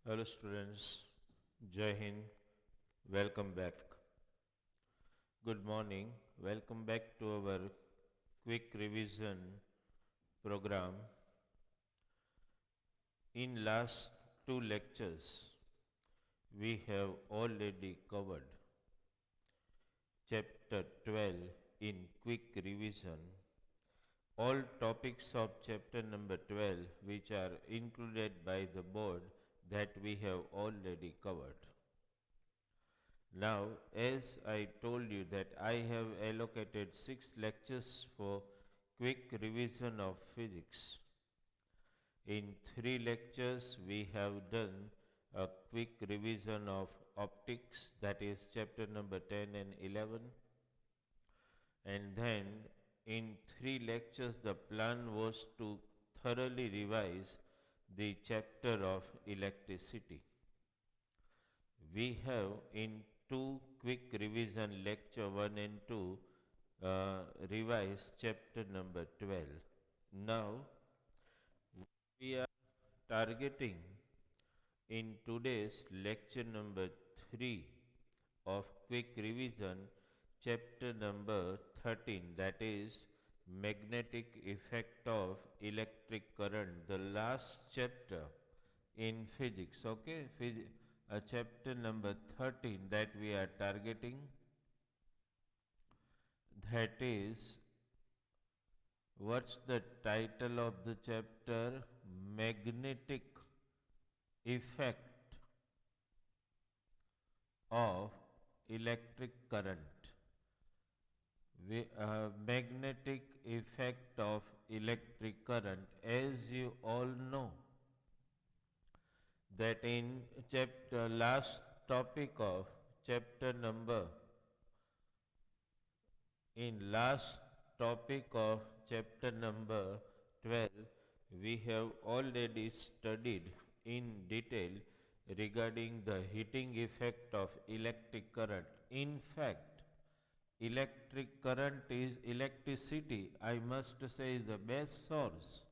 Hello students, Jai Hind, welcome back. Good morning, welcome back to our quick revision program. In last two lectures, we have already covered chapter 12 in quick revision. All topics of chapter number 12 which are included by the board that we have already covered. Now, as I told you that I have allocated 6 lectures for quick revision of physics. In 3 lectures, we have done a quick revision of optics, that is chapter number 10 and 11. And then in 3 lectures, the plan was to thoroughly revise the chapter of electricity. We have in two quick revision lecture 1 and 2 revised chapter number 12. Now we are targeting in today's lecture number 3 of quick revision chapter number 13, that is magnetic effect of electric current, the last chapter in physics. Okay, chapter number 13 that we are targeting, that is, what's the title of the chapter? Magnetic effect of electric current. Magnetic effect of electric current, as you all know that in chapter last topic of chapter number in last topic of chapter number 12, we have already studied in detail regarding the heating effect of electric current. In fact, electric current is electricity, I must say, is the best source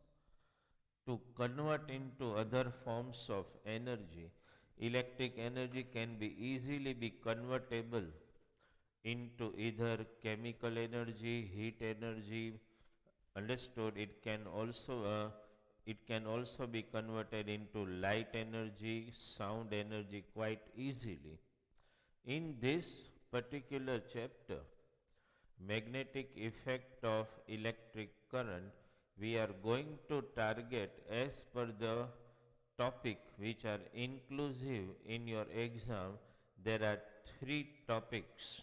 to convert into other forms of energy. Electric energy can be easily be convertible into either chemical energy, heat energy. Understood? It can also be converted into light energy, sound energy quite easily. In this particular chapter, magnetic effect of electric current, we are going to target as per the topic which are inclusive in your exam. There are 3 topics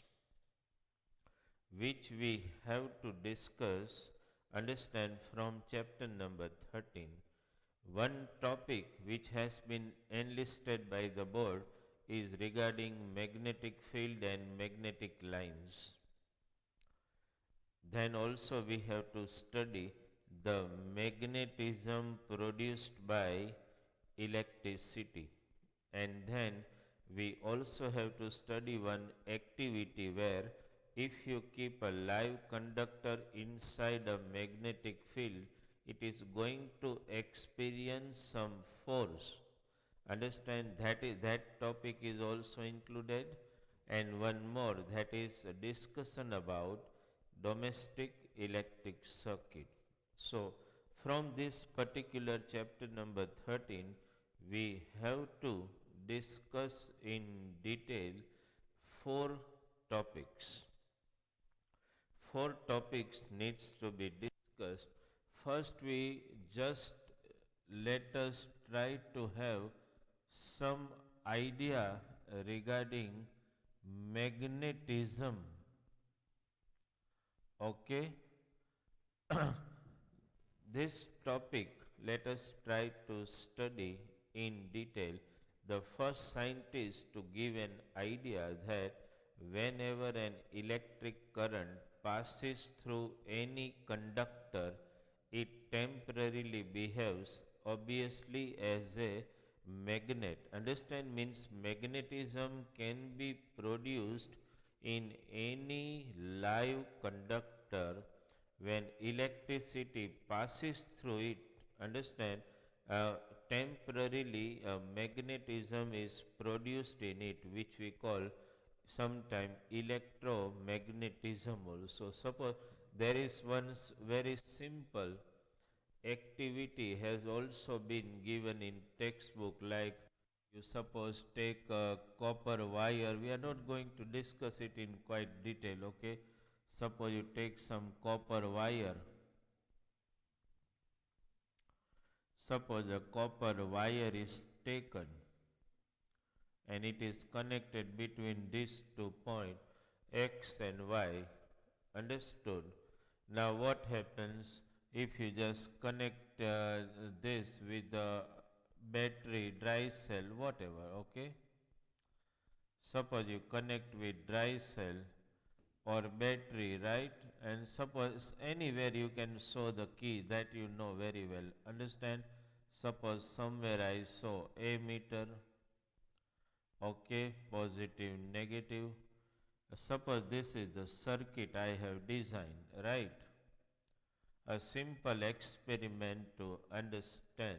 which we have to discuss, understand, from chapter number 13. One topic which has been enlisted by the board is regarding magnetic field and magnetic lines. Then also we have to study the magnetism produced by electricity. And then we also have to study one activity where if you keep a live conductor inside a magnetic field, it is going to experience some force. Understand, that topic is also included. And one more, that is a discussion about domestic electric circuit. So from this particular chapter number 13, we have to discuss in detail 4 topics. 4 topics needs to be discussed. First, we just let us try to have some idea regarding magnetism. Okay, this topic let us try to study in detail. The first scientist to give an idea that whenever an electric current passes through any conductor, it temporarily behaves obviously as a magnet. Understand, means magnetism can be produced in any live conductor when electricity passes through it. Understand, temporarily a magnetism is produced in it, which we call sometime electromagnetism also. Suppose there is one very simple activity has also been given in textbook, like you suppose take a copper wire. We are not going to discuss it in quite detail, okay? Suppose you take some copper wire. Suppose a copper wire is taken and it is connected between these 2 points X and Y. Understood? Now what happens if you just connect this with the battery, dry cell, whatever, okay? Suppose you connect with dry cell or battery, right? And suppose anywhere you can show the key that you know very well. Understand? Suppose somewhere I saw ammeter, okay, positive, negative. Suppose this is the circuit I have designed, right? A simple experiment to understand.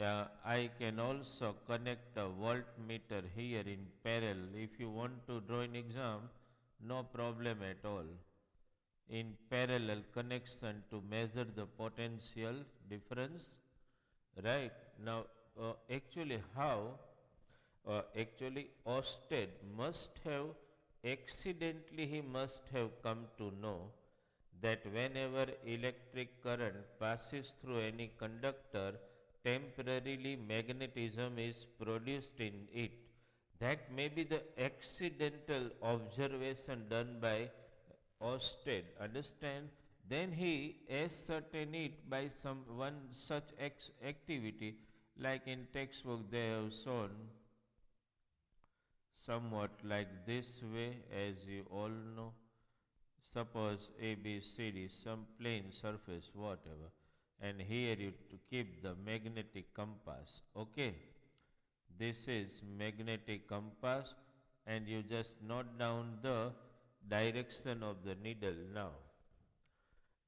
I can also connect a voltmeter here in parallel. If you want to draw an exam, no problem at all. In parallel connection to measure the potential difference, right? Now, actually how actually Oersted must have accidentally he must have come to know that whenever electric current passes through any conductor, temporarily magnetism is produced in it. That may be the accidental observation done by Oersted. Understand? Then he ascertained it by some one such activity, like in textbook they have shown somewhat like this way, as you all know. Suppose A, B, C, D, some plane surface, whatever, and here you to keep the magnetic compass. Okay, this is magnetic compass, and you just note down the direction of the needle now.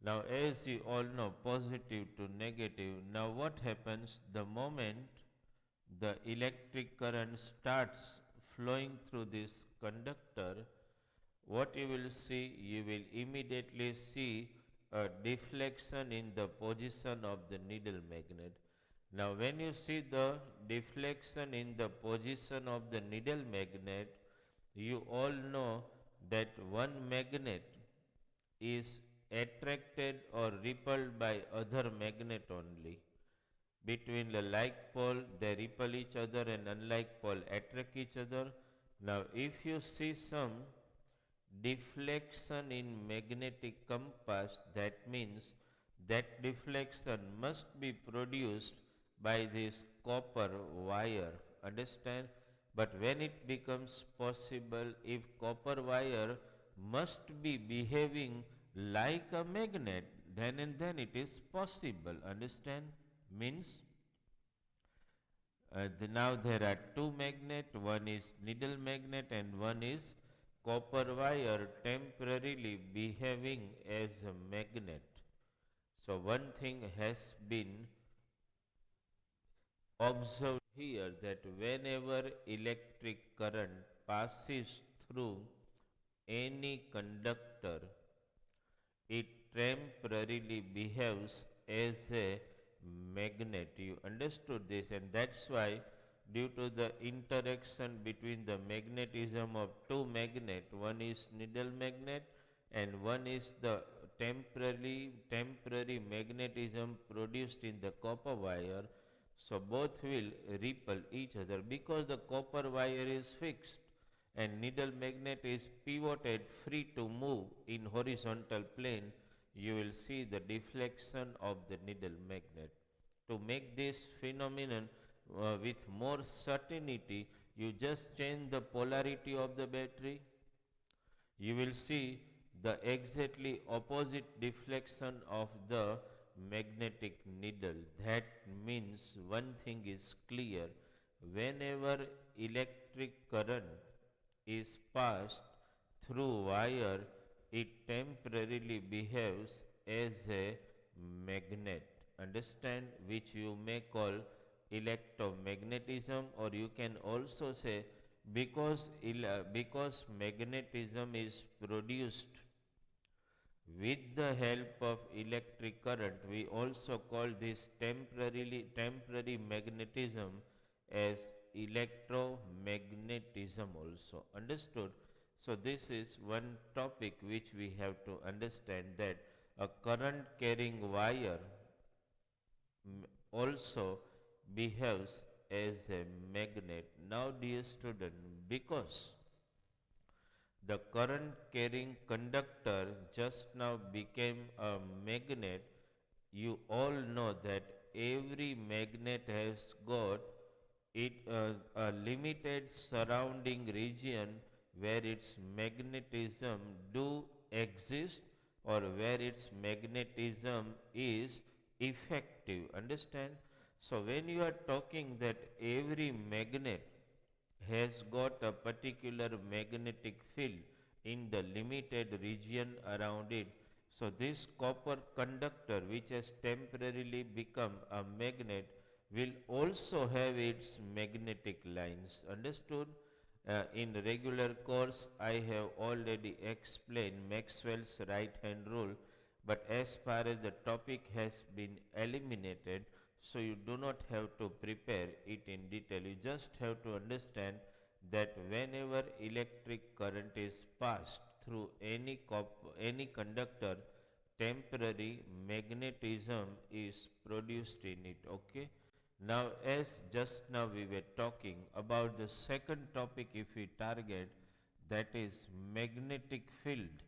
Now, as you all know, positive to negative. Now, what happens the moment the electric current starts flowing through this conductor? What you will see, you will immediately see a deflection in the position of the needle magnet. Now, when you see the deflection in the position of the needle magnet, you all know that one magnet is attracted or repelled by other magnet only. Between the like pole, they repel each other, and unlike pole attract each other. Now, if you see some deflection in magnetic compass, that means that deflection must be produced by this copper wire. Understand? But when it becomes possible, if copper wire must be behaving like a magnet, then and then it is possible. Understand? Means now there are two magnets, one is needle magnet and one is copper wire temporarily behaving as a magnet. So one thing has been observed here, that whenever electric current passes through any conductor, it temporarily behaves as a magnet. You understood this, and that's why due to the interaction between the magnetism of two magnet, one is needle magnet and one is the temporary magnetism produced in the copper wire, so both will repel each other because the copper wire is fixed and needle magnet is pivoted free to move in horizontal plane. You will see the deflection of the needle magnet. To make this phenomenon with more certainty, you just change the polarity of the battery. You will see the exactly opposite deflection of the magnetic needle. That means one thing is clear: whenever electric current is passed through wire, it temporarily behaves as a magnet. Understand? Which you may call electromagnetism, or you can also say because magnetism is produced with the help of electric current, we also call this temporary magnetism as electromagnetism also. Understood? So this is one topic which we have to understand, that a current carrying wire also behaves as a magnet. Now dear student, because the current carrying conductor just now became a magnet, you all know that every magnet has got a limited surrounding region where its magnetism do exist, or where its magnetism is effective. Understand? So when you are talking that every magnet has got a particular magnetic field in the limited region around it. So this copper conductor, which has temporarily become a magnet, will also have its magnetic lines. Understood? In regular course, I have already explained Maxwell's right hand rule, but as far as the topic has been eliminated, so you do not have to prepare it in detail. You just have to understand that whenever electric current is passed through any conductor, temporary magnetism is produced in it. Okay. Now as just now we were talking about the second topic, if we target, that is magnetic field.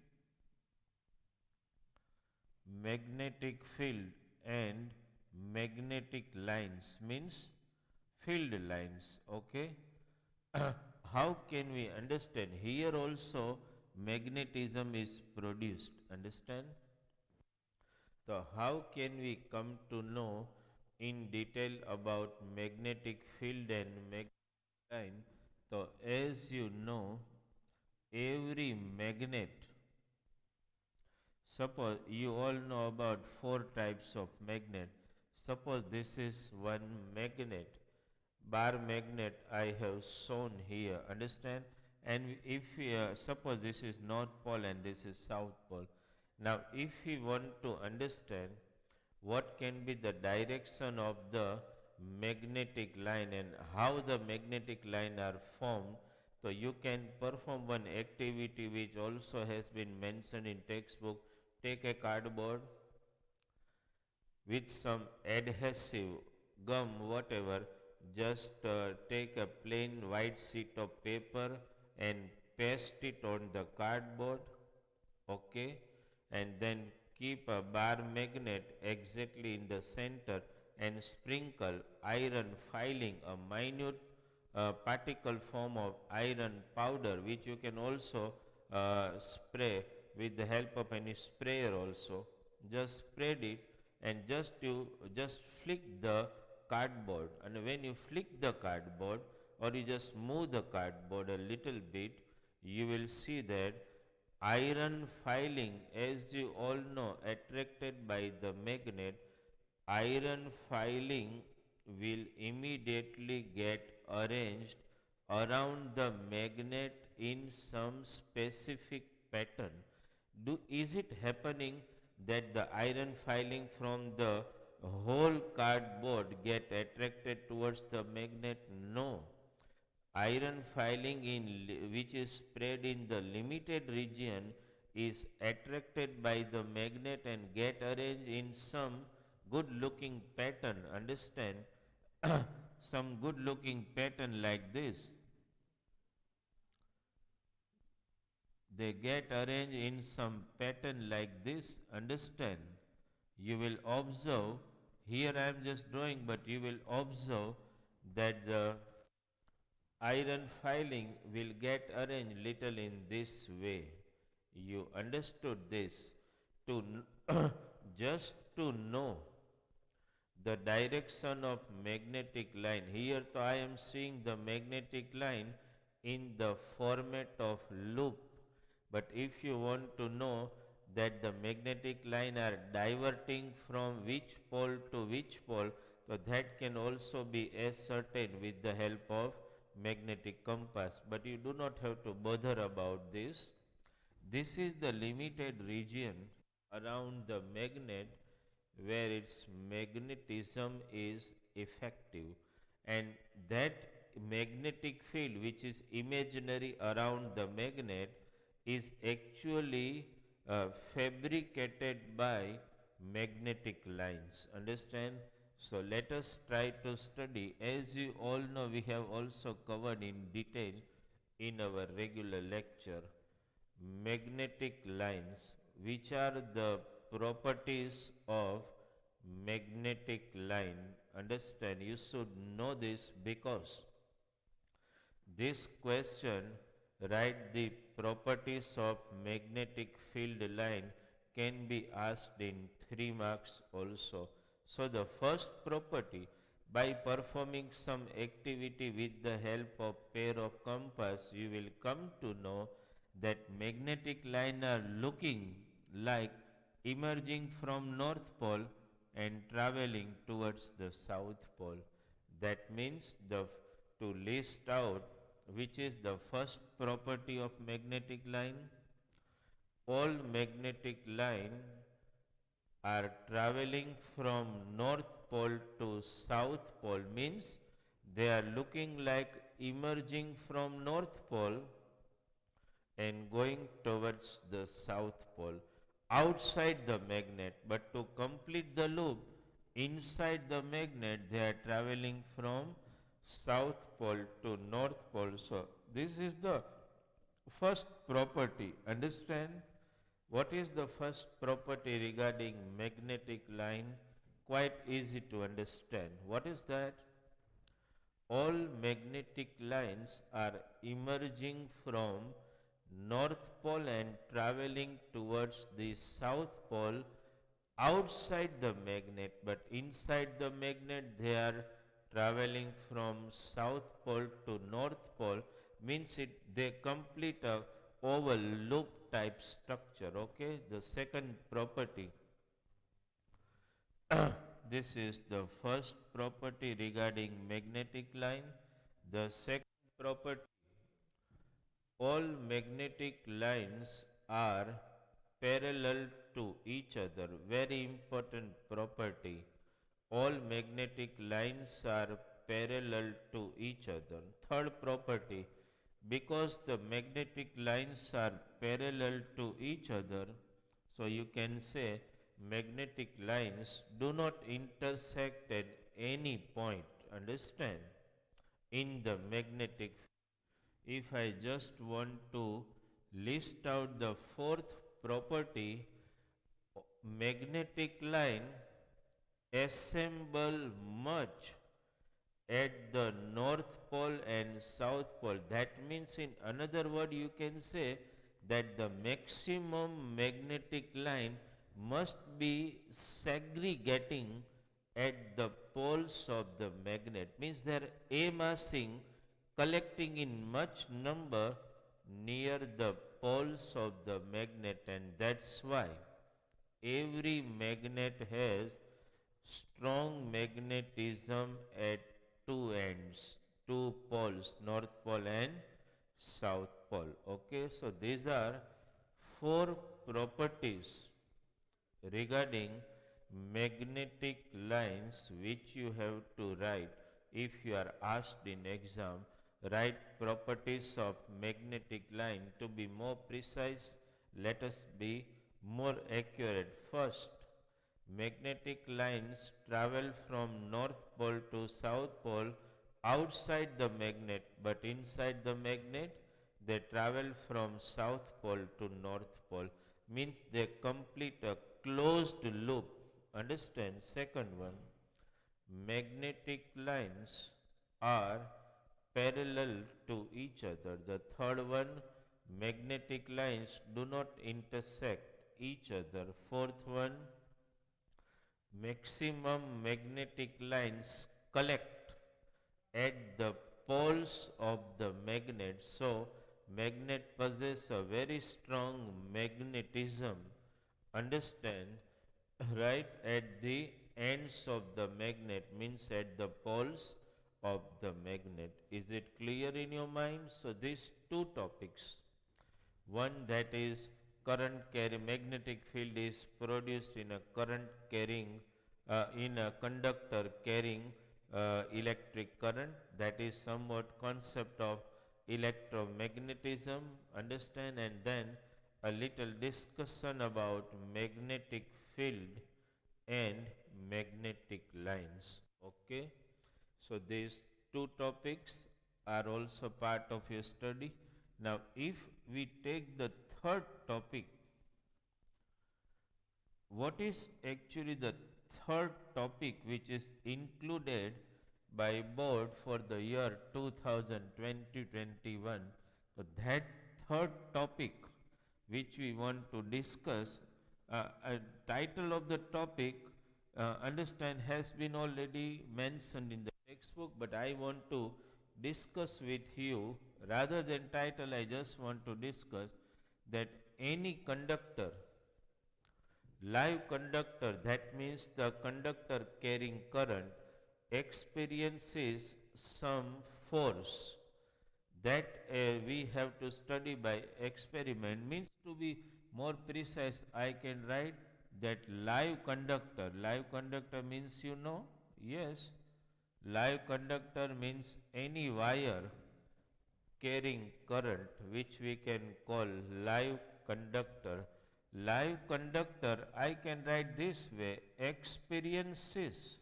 Magnetic field and magnetic lines means field lines. Okay. How can we understand? Here also magnetism is produced. Understand? So how can we come to know in detail about magnetic field and magnetic line? So as you know, every magnet, suppose you all know about four types of magnet. Suppose this is one magnet, bar magnet I have shown here. Understand? And if we, suppose this is North Pole and this is South Pole. Now if we want to understand what can be the direction of the magnetic line and how the magnetic line are formed, so you can perform one activity which also has been mentioned in textbook. Take a cardboard with some adhesive, gum, whatever, just take a plain white sheet of paper and paste it on the cardboard. Okay. And then keep a bar magnet exactly in the center and sprinkle iron filing, a minute particle form of iron powder, which you can also spray with the help of any sprayer also. Just spread it and just flick the cardboard, and when you flick the cardboard or you just move the cardboard a little bit, you will see that iron filing, as you all know, attracted by the magnet, iron filing will immediately get arranged around the magnet in some specific pattern. Is it happening that the iron filing from the whole cardboard get attracted towards the magnet? No. Iron filing which is spread in the limited region is attracted by the magnet and get arranged in some good looking pattern. Understand? Some good looking pattern like this. They get arranged in some pattern like this. Understand? You will observe, here I am just drawing, but you will observe that the iron filing will get arranged little in this way. You understood this? To just to know the direction of magnetic line. Here so I am seeing the magnetic line in the format of loop. But if you want to know that the magnetic line are diverting from which pole to which pole, So that can also be ascertained with the help of magnetic compass, but you do not have to bother about this. This is the limited region around the magnet where its magnetism is effective, and that magnetic field which is imaginary around the magnet is actually fabricated by magnetic lines. Understand? So let us try to study. As you all know, we have also covered in detail in our regular lecture magnetic lines. Which are the properties of magnetic line? Understand, you should know this because this question, write the properties of magnetic field line, can be asked in 3 marks also. So the first property, by performing some activity with the help of pair of compass, you will come to know that magnetic line are looking like emerging from north pole and traveling towards the south pole. That means to list out which is the first property of magnetic line. All magnetic line are traveling from north pole to south pole, means they are looking like emerging from north pole and going towards the south pole outside the magnet. But to complete the loop inside the magnet, they are traveling from south pole to north pole. So this is the first property. Understand? What is the first property regarding magnetic line? Quite easy to understand. What is that? All magnetic lines are emerging from north pole and traveling towards the south pole outside the magnet, but inside the magnet they are traveling from south pole to north pole, means they complete a oval loop type structure. Okay, the second property. This is the first property regarding magnetic line. The second property, all magnetic lines are parallel to each other. Very important property. All magnetic lines are parallel to each other. Third property, because the magnetic lines are parallel to each other, so you can say magnetic lines do not intersect at any point. Understand? In the magnetic, if I just want to list out the fourth property, magnetic line assemble much at the north pole and south pole. That means, in another word, you can say that the maximum magnetic line must be segregating at the poles of the magnet, means they are amassing, collecting in much number near the poles of the magnet, and that's why every magnet has strong magnetism at two ends, two poles, north pole and south pole. Okay, so these are four properties regarding magnetic lines which you have to write if you are asked in exam. Write properties of magnetic line. To be more precise, let us be more accurate. First, magnetic lines travel from north pole to south pole outside the magnet, but inside the magnet they travel from south pole to north pole, means they complete a closed loop. Understand? Second one, magnetic lines are parallel to each other. The third one, magnetic lines do not intersect each other. Fourth one, maximum magnetic lines collect at the poles of the magnet. So magnet possess a very strong magnetism. Understand? Right, at the ends of the magnet means at the poles of the magnet. Is it clear in your mind? So these two topics, one that is current carry magnetic field is produced in a current carrying in a conductor carrying electric current, that is somewhat concept of electromagnetism, understand, and then a little discussion about magnetic field and magnetic lines. Okay, so these two topics are also part of your study. Now if we take the third topic, what is actually the third topic which is included by board for the year 2020-21? So that third topic which we want to discuss, a title of the topic understand has been already mentioned in the textbook, but I want to discuss with you rather than title. I just want to discuss that any conductor, live conductor, that means the conductor carrying current, experiences some force that we have to study by experiment. Means to be more precise, I can write that live conductor means, you know, yes, live conductor means any wire carrying current which we can call live conductor. Live conductor, I can write this way, experiences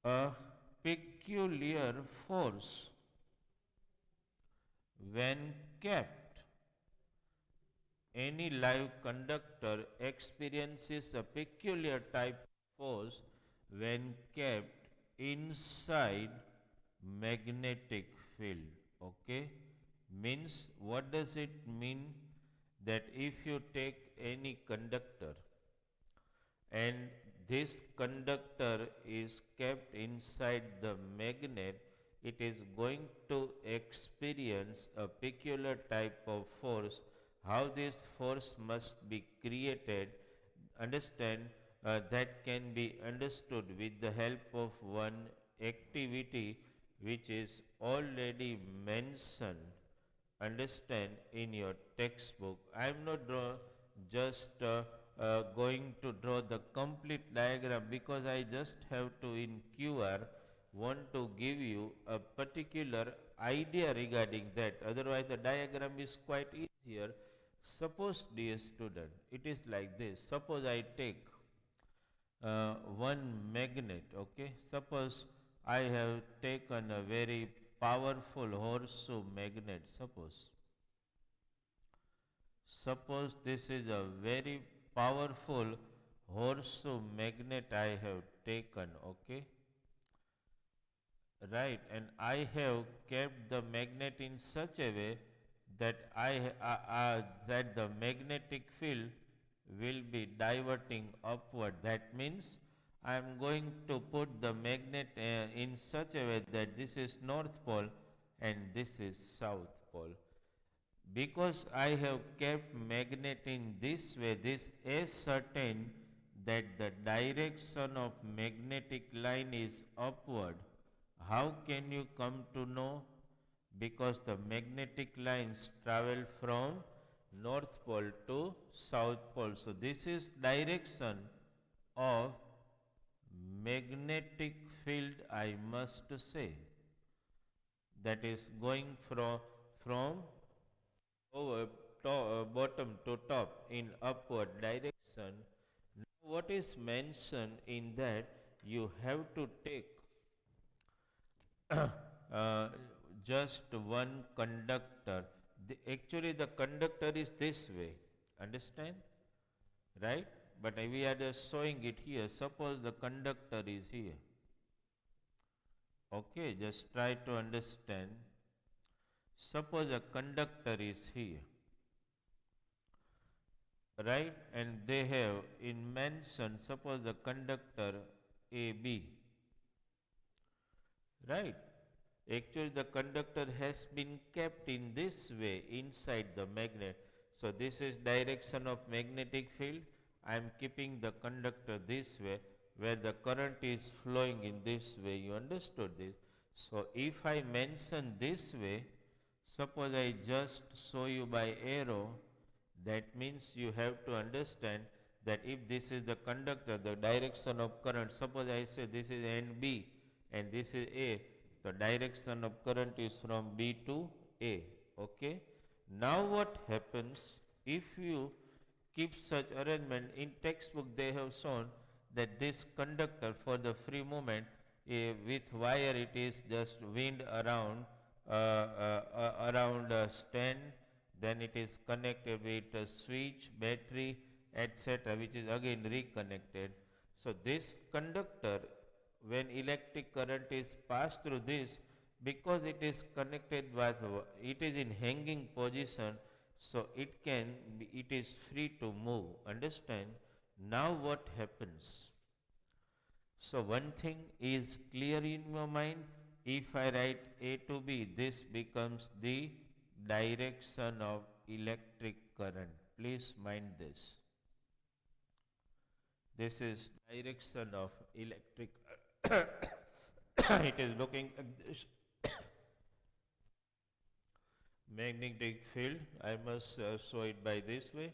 a peculiar force when kept. Any live conductor experiences a peculiar type of force when kept inside magnetic field. Okay, means what does it mean? That if you take any conductor and this conductor is kept inside the magnet, it is going to experience a peculiar type of force. How this force must be created, understand, that can be understood with the help of one activity which is already mentioned, understand, in your textbook. I am not just going to draw the complete diagram, because I just have to in QR want to give you a particular idea regarding that. Otherwise the diagram is quite easier. Suppose, dear student, it is like this. Suppose I take one magnet. Okay, suppose I have taken a very powerful horseshoe magnet. Suppose this is a very powerful horseshoe magnet I have taken. Okay, right, and I have kept the magnet in such a way that that the magnetic field will be diverting upward. That means I am going to put the magnet in such a way that this is north pole and this is south pole. Because I have kept magnet in this way, this is certain that the direction of magnetic line is upward. How can you come to know? Because the magnetic lines travel from north pole to south pole. So this is direction of magnetic field, I must say, that is going from over bottom to top in upward direction. Now what is mentioned in that, you have to take just one conductor. Actually the conductor is this way, understand, right? But we are just showing it here. Suppose the conductor is here. Okay, just try to understand. Suppose a conductor is here, right? And they have in mention, suppose the conductor AB, right? Actually the conductor has been kept in this way inside the magnet. So this is direction of magnetic field. I am keeping the conductor this way where the current is flowing in this way. You understood this? So if I mention this way, suppose I just show you by arrow, that means you have to understand that if this is the conductor, the direction of current, suppose I say this is end B and this is A, the direction of current is from B to A. Okay. Now what happens if you keep such arrangement? In textbook they have shown that this conductor for the free movement with wire it is just wind around around a stand, then it is connected with a switch, battery, etc., which is again reconnected. So this conductor, when electric current is passed through this, because it is connected with, it is in hanging position, so it can be, it is free to move. Understand? Now what happens? So one thing is clear in your mind. If I write A to B, this becomes the direction of electric current. Please mind this. This is direction of electric it is looking like this. Magnetic field, I must show it by this way.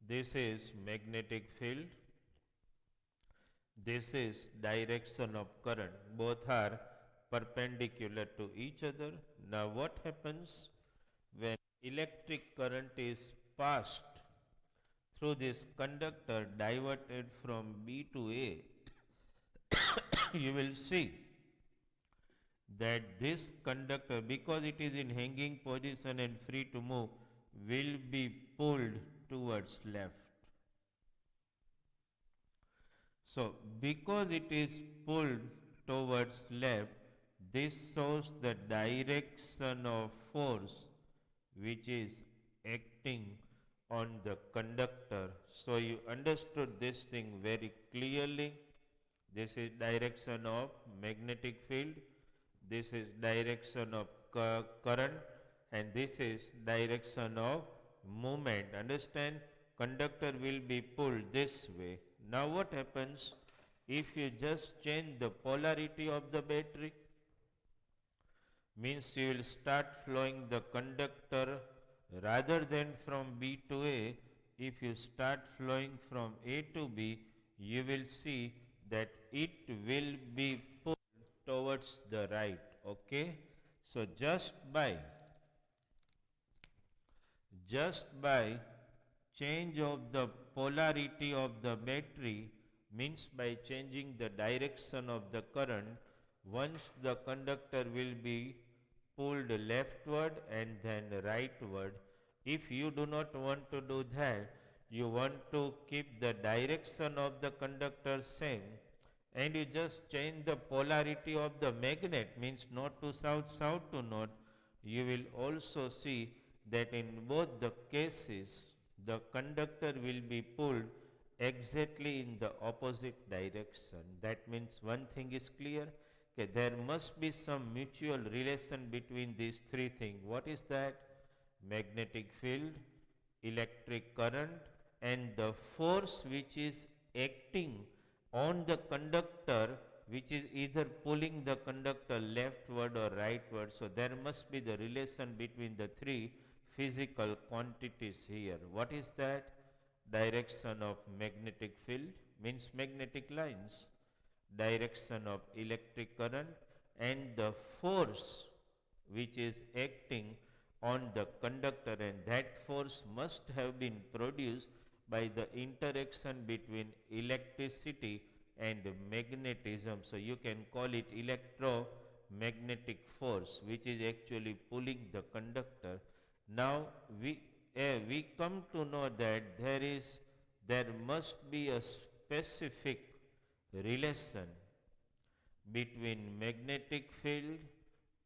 This is magnetic field. This is direction of current. Both are perpendicular to each other. Now what happens when electric current is passed through this conductor diverted from B to A? You will see that this conductor, because it is in hanging position and free to move, will be pulled towards left. So because it is pulled towards left, this shows the direction of force which is acting on the conductor. So you understood this thing very clearly. This is direction of magnetic field, this is direction of current, and this is direction of movement. Understand? Conductor will be pulled this way. Now what happens if you just change the polarity of the battery? Means you will start flowing the conductor rather than from B to A. If you start flowing from A to B, you will see that it will be pulled towards the right. Okay. So just by change of the polarity of the battery, means by changing the direction of the current, once the conductor will be pulled leftward and then rightward. If you do not want to do that, you want to keep the direction of the conductor same, and you just change the polarity of the magnet, means north to south, south to north, you will also see that in both the cases the conductor will be pulled exactly in the opposite direction. That means one thing is clear, okay, there must be some mutual relation between these three things. What is that? Magnetic field, electric current, and the force which is acting on the conductor, which is either pulling the conductor leftward or rightward. So there must be the relation between the three physical quantities here. What is that? Direction of magnetic field means magnetic lines, direction of electric current, and the force which is acting on the conductor, and that force must have been produced by the interaction between electricity and magnetism. So you can call it electromagnetic force, which is actually pulling the conductor. Now we come to know that there must be a specific relation between magnetic field,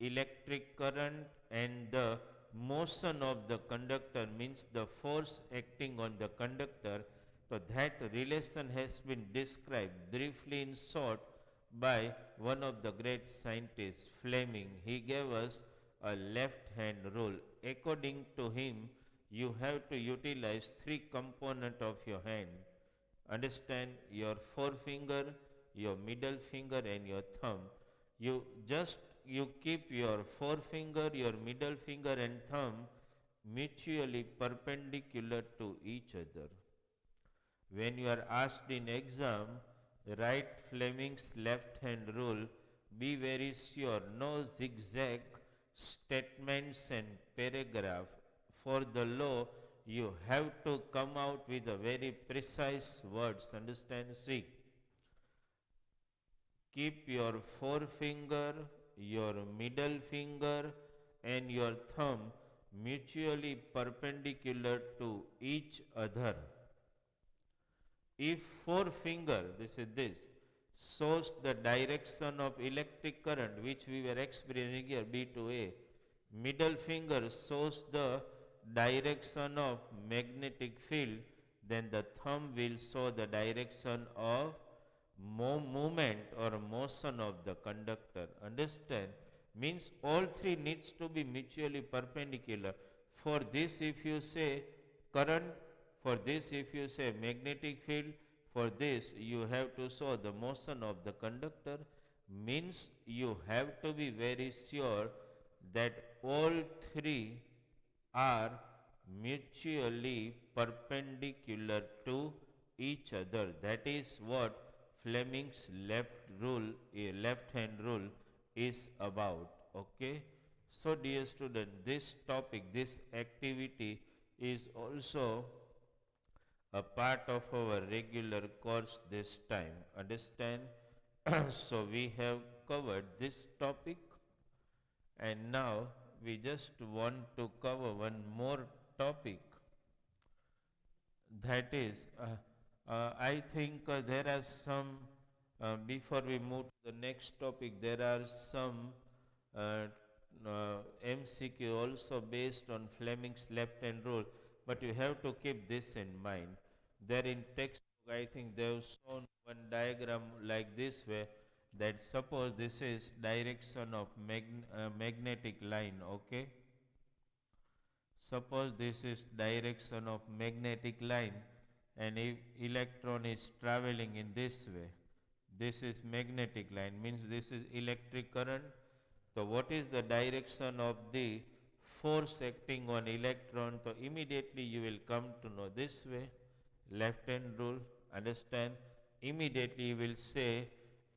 electric current, and the motion of the conductor, means the force acting on the conductor. So that relation has been described briefly in short by one of the great scientists, Fleming. He gave us a left hand rule. According to him, you have to utilize three component of your hand. Understand? Your forefinger, your middle finger and your thumb. You just you keep your forefinger, your middle finger and thumb mutually perpendicular to each other. When you are asked in exam, write Fleming's left hand rule, be very sure no zigzag statements and paragraph. For the law, you have to come out with a very precise words. Understand? See, keep your forefinger, your middle finger and your thumb mutually perpendicular to each other. If forefinger, this, shows the direction of electric current which we were experiencing here, B to A, middle finger shows the direction of magnetic field, then the thumb will show the direction of movement or motion of the conductor. Understand? Means all three needs to be mutually perpendicular. For this if you say current, for this if you say magnetic field, for this you have to show the motion of the conductor. Means you have to be very sure that all three are mutually perpendicular to each other. That is what Fleming's left hand rule is about. Okay. So dear student, this topic, this activity is also a part of our regular course this time. Understand? So we have covered this topic and now we just want to cover one more topic, that is I think there are some before we move to the next topic, there are some uh, MCQ also based on Fleming's left hand rule, but you have to keep this in mind. There in textbook I think they have shown one diagram like this way, that suppose this is direction of magnetic line. Okay, suppose this is direction of magnetic line and if electron is traveling in this way, this is magnetic line, means this is electric current. So what is the direction of the force acting on electron? So immediately you will come to know this way, left hand rule. Understand? Immediately you will say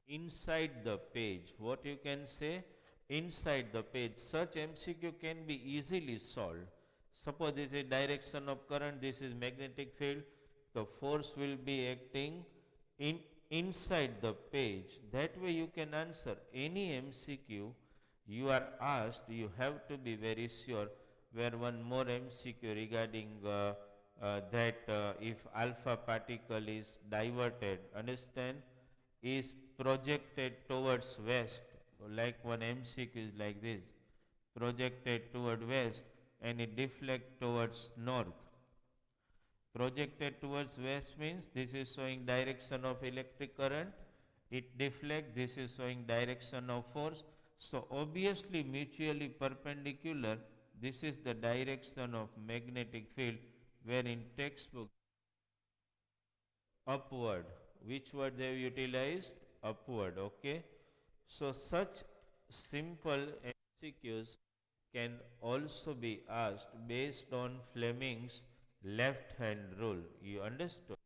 inside the page. What you can say? Inside the page. Such MCQ can be easily solved. Suppose this is direction of current, this is magnetic field, the force will be acting inside the page. That way you can answer any MCQ you are asked. You have to be very sure. Where one more MCQ regarding that if alpha particle is diverted, understand, is projected towards west, like one MCQ is like this, projected toward west and it deflect towards north. Projected towards west means this is showing direction of electric current, it deflect, this is showing direction of force. So obviously mutually perpendicular, this is the direction of magnetic field, where in textbook upward, which word they have utilized? Upward. Okay. So such simple MCQs can also be asked based on Fleming's left hand rule. You understood?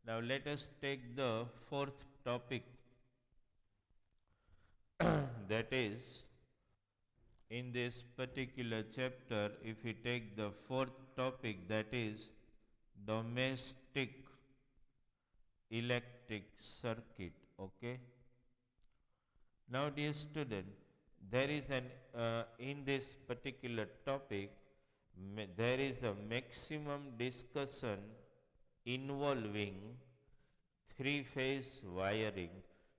Now let us take the fourth topic, that is in this particular chapter, if we take the fourth topic, that is domestic electric circuit. Okay. Now dear student, there is an in this particular topic there is a maximum discussion involving three phase wiring.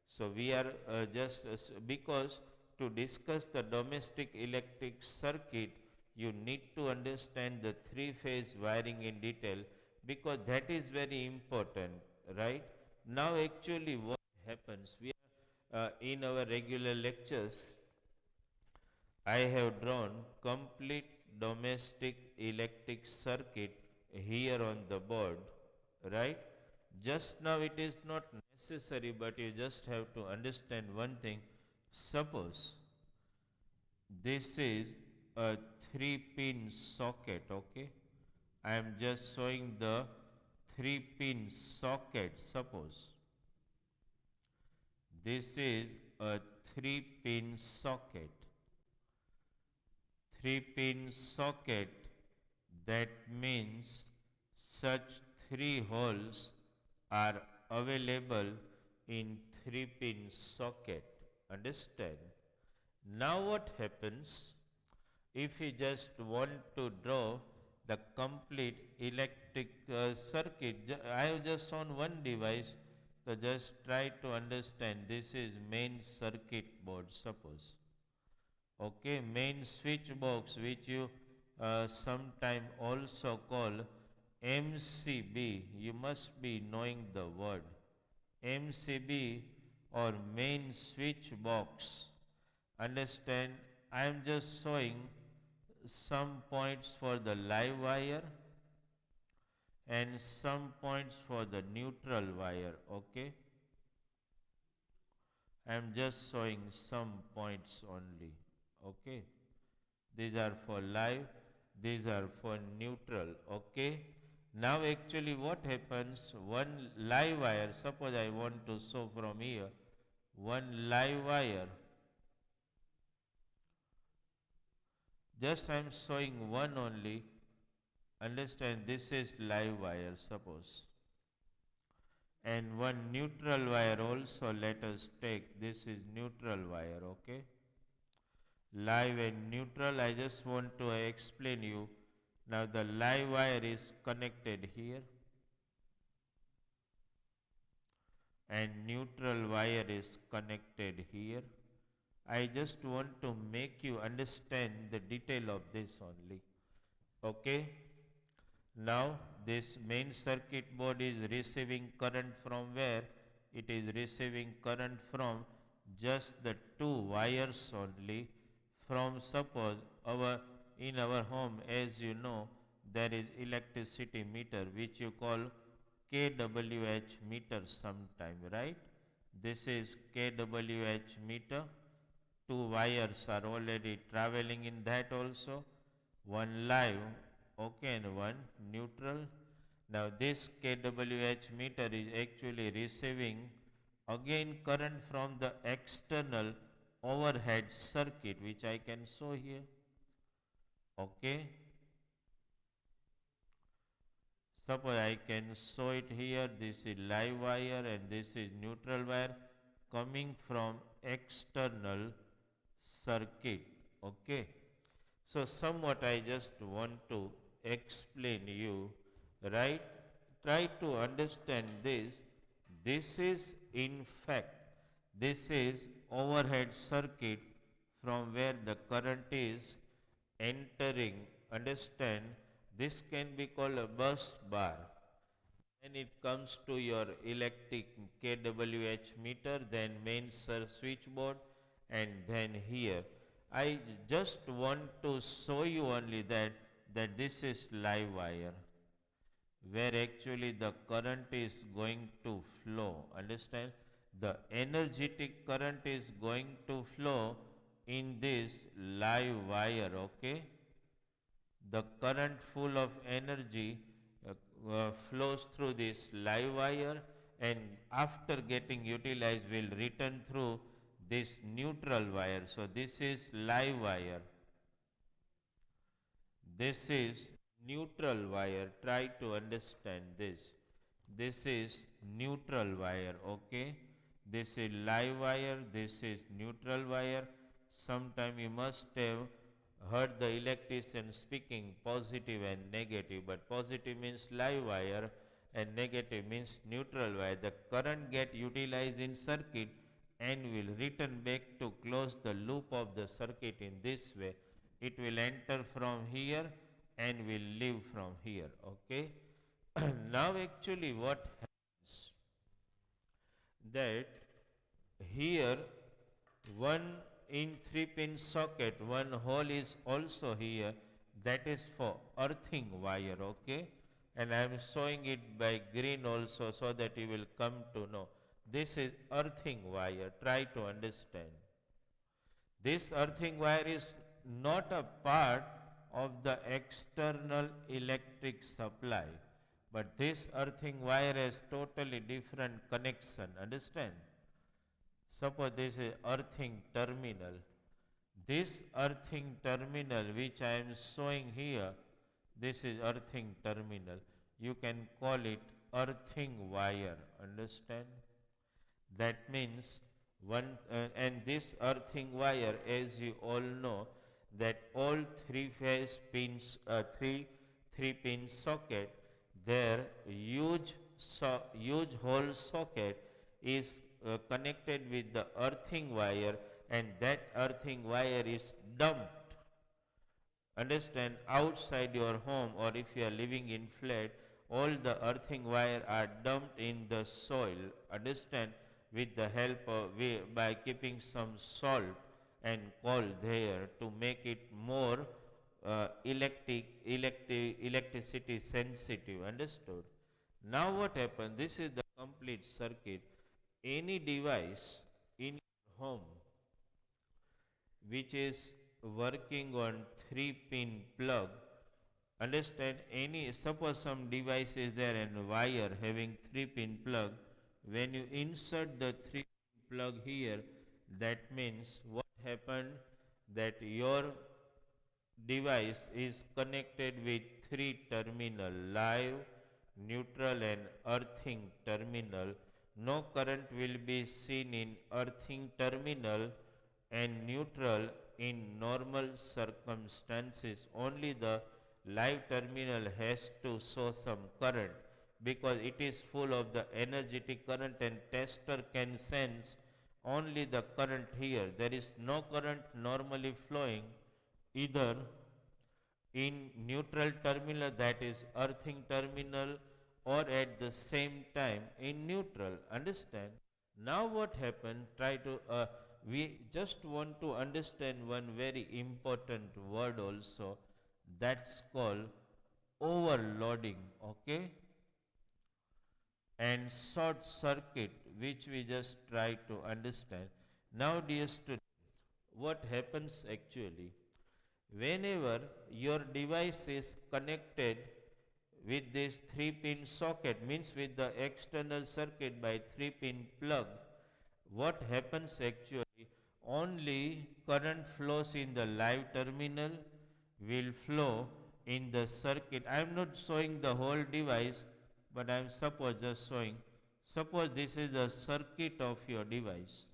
So we are just because to discuss the domestic electric circuit, you need to understand the three phase wiring in detail, because that is very important, right? Now actually what happens, we are in our regular lectures, I have drawn complete domestic electric circuit here on the board, right? Just now it is not necessary, but you just have to understand one thing. Suppose this is a 3-pin socket, okay? I am just showing the 3-pin socket. Suppose this is a 3-pin socket. 3-pin socket, that means such 3 holes are available in 3-pin socket. Understand? Now what happens if you just want to draw the complete electric circuit? I have just shown one device, so just try to understand. This is main circuit board, suppose. Okay, main switch box, which you sometime also call MCB. You must be knowing the word MCB or main switch box. Understand? I am just showing some points for the live wire and some points for the neutral wire. Okay, I am just showing some points only. Okay, these are for live, these are for neutral. Okay, now actually what happens, one live wire, suppose I want to show from here one live wire, just I am showing one only. Understand, this is live wire, suppose, and one neutral wire also. Let us take, this is neutral wire. Okay, live and neutral, I just want to explain you. Now the live wire is connected here and neutral wire is connected here. I just want to make you understand the detail of this only. Okay, now this main circuit board is receiving current from where? It is receiving current from just the 2 wires only. From, suppose, in our home, as you know, there is electricity meter which you call kWh meter sometime, right? This is kWh meter. 2 wires are already traveling in that also. One live, okay, and one neutral. Now this kWh meter is actually receiving again current from the external overhead circuit, which I can show here. Okay, suppose I can show it here. This is live wire and this is neutral wire coming from external circuit. Okay, so somewhat I just want to explain you, right? Try to understand this. This is in fact, this is overhead circuit from where the current is entering. Understand? This can be called a bus bar. When it comes to your electric kWh meter, then main switchboard, and then here. I just want to show you only that this is live wire, where actually the current is going to flow. Understand? The energetic current is going to flow in this live wire. Okay, the current full of energy flows through this live wire, and after getting utilized will return through this neutral wire. So this is live wire, this is neutral wire. Try to understand this. This is neutral wire. Okay, this is live wire, this is neutral wire. Sometime you must have heard the electrician speaking positive and negative, but positive means live wire and negative means neutral wire. The current get utilized in circuit and will return back to close the loop of the circuit in this way. It will enter from here and will leave from here. Okay. Now actually what happens, that here one in 3-pin socket, one hole is also here. that is for earthing wire, okay? And I am showing it by green also so that you will come to know. This is earthing wire, try to understand. This earthing wire is not a part of the external electric supply, but this earthing wire has totally different connection, understand? Suppose this is earthing terminal. This earthing terminal which I am showing here, this is earthing terminal. You can call it earthing wire, understand? That means and this earthing wire, as you all know, that all three phase pins, three pin socket, their huge hole socket is connected with the earthing wire, and that earthing wire is dumped, understand, outside your home, or if you are living in flat, all the earthing wire are dumped in the soil, understand, with the help of by keeping some salt and coal there to make it more electricity sensitive, understood? Now what happened, this is the complete circuit. Any device in your home which is working on 3-pin plug, understand, any suppose some device is there and wire having 3-pin plug, when you insert the 3-pin plug here, that means what happened, that your device is connected with 3 terminal, live, neutral and earthing terminal. No current will be seen in earthing terminal and neutral in normal circumstances. Only the live terminal has to show some current because it is full of the energetic current, and tester can sense only the current here. There is no current normally flowing either in neutral terminal, that is earthing terminal, or at the same time in neutral, understand? Now what happened, try to we just want to understand one very important word also, that's called overloading, okay, and short circuit, which we just try to understand. Now dear student, what happens actually, whenever your device is connected with this 3-pin socket, means with the external circuit by 3-pin plug, what happens actually, only current flows in the live terminal will flow in the circuit. I am not showing the whole device, but I am suppose just showing, suppose this is the circuit of your device.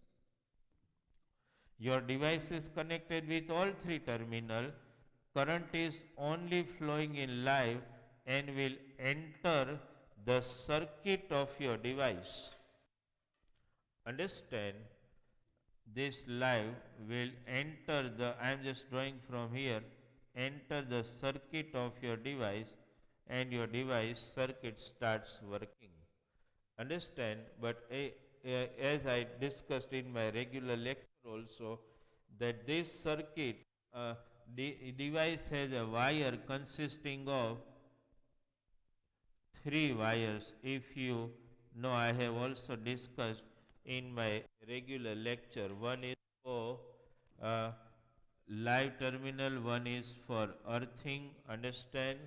Your device is connected with all 3 terminal, current is only flowing in live and will enter the circuit of your device. Understand, this live will enter the, I am just drawing from here, enter the circuit of your device, and your device circuit starts working. Understand, but as I discussed in my regular lecture also, that this circuit device has a wire consisting of 3 wires. If you know, I have also discussed in my regular lecture. One is for uh, live terminal, one is for earthing, understand,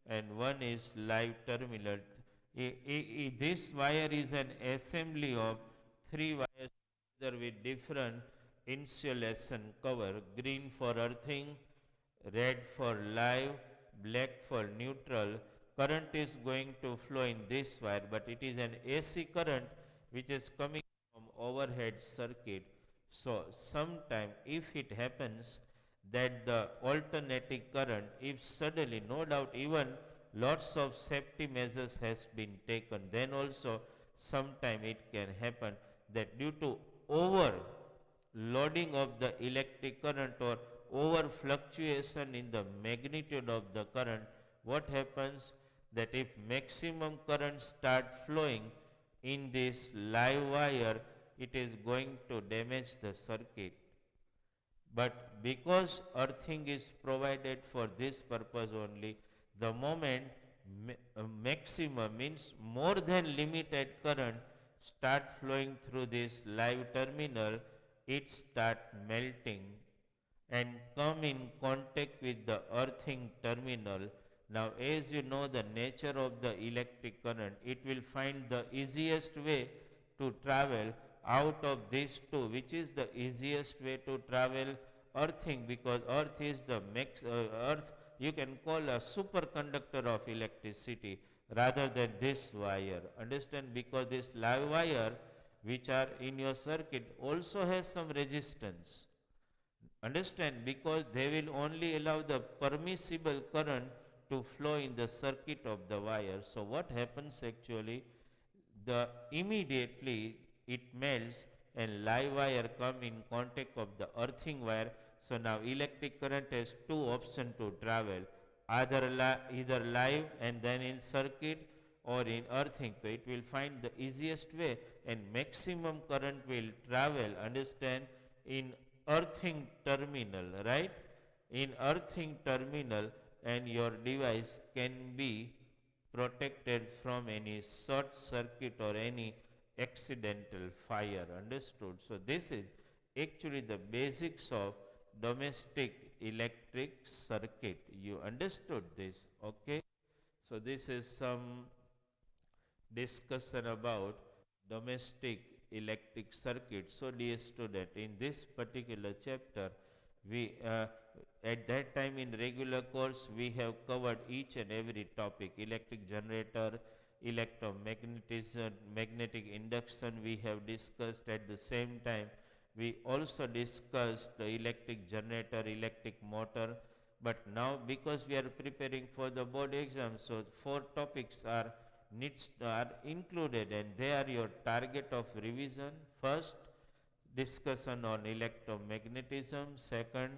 and one is live terminal. This wire is an assembly of 3 wires together with different insulation cover, green for earthing, red for live, black for neutral. Current is going to flow in this wire, but it is an AC current which is coming from overhead circuit. So sometime if it happens that the alternating current, if suddenly, no doubt even lots of safety measures has been taken, then also sometime it can happen that due to overloading of the electric current or over fluctuation in the magnitude of the current, what happens, that if maximum current start flowing in this live wire, it is going to damage the circuit. But because earthing is provided for this purpose only, the moment maximum means more than limited current start flowing through this live terminal, it start melting and come in contact with the earthing terminal. Now as you know the nature of the electric current, it will find the easiest way to travel out of these two. Which is the easiest way to travel? Earthing, because earth is the earth you can call a superconductor of electricity rather than this wire. Understand? Because this live wire which are in your circuit also has some resistance. Understand? Because they will only allow the permissible current to flow in the circuit of the wire. So what happens actually, the immediately it melts and live wire come in contact of the earthing wire. So now electric current has two options to travel, either live and then in circuit or in earthing. So it will find the easiest way and maximum current will travel, understand, in earthing terminal, right? In earthing terminal, and your device can be protected from any short circuit or any accidental fire. Understood? So this is actually the basics of domestic electric circuit. You understood this? Okay. So this is some discussion about domestic electric circuit. So dear student, in this particular chapter, we at that time in regular course we have covered each and every topic: electric generator, electromagnetism, magnetic induction we have discussed. At the same time we also discussed the electric generator, electric motor. But now because we are preparing for the board exam, so 4 topics are included and they are your target of revision. First, discussion on electromagnetism. Second,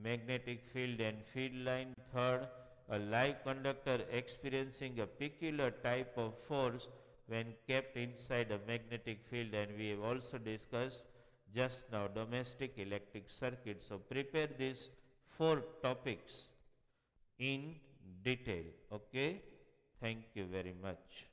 magnetic field and field line. Third, a live conductor experiencing a peculiar type of force when kept inside a magnetic field, and we have also discussed just now domestic electric circuit. So prepare these 4 topics in detail. Okay. Thank you very much.